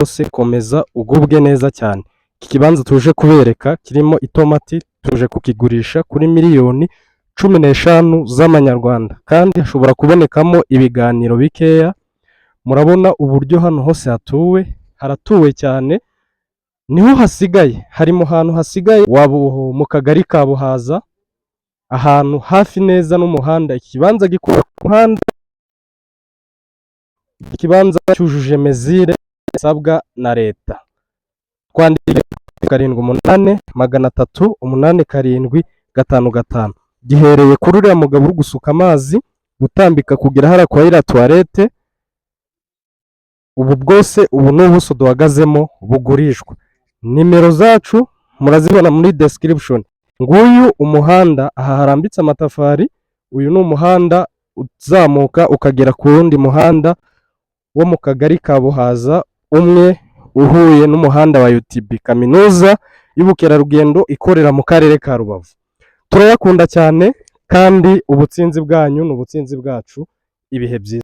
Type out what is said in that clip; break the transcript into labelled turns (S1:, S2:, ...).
S1: bose komeza ugubwe neza cyane. Iki kibanza tuje kubereka kirimo itomati tuje kukigurisha kuri miliyoni 15 z'amanyarwanda kandi hashobora kubonekamo ibiganiro bikeya. Murabona uburyo hano hose hatuwe, haratuwe cyane, niho hasigaye, hari mu hantu hasigaye waba mu kagari ka Buhaza, ahantu hafi neza n'umuhanda. Ikibanza gikura ku muhanda, ikibanza cyujuje mezire isabwa na leta. Twandikire 783785 gihereye kuri uriya mugabo uri gusuka amazi gutambika kugera hara kwa iriya toilette. Ubu bwose ni ubuso duhagazemo bugurishwa. Nimero zacu murazibona muri description. Nguyu umuhanda, aha harambitse amatafari, uyu ni umuhanda uzamuka ukagera ku wundi muhanda wo mu kagari ka Buhaza, umwe uhuye n'umuhanda wa UTB, kaminuza y'ubukerarugendo ikorera mu karere ka Rubavu. Turayakunda cyane kandi ubutsinzi bwanyu n'ubutsinzi bwacu. Ibihe byiza.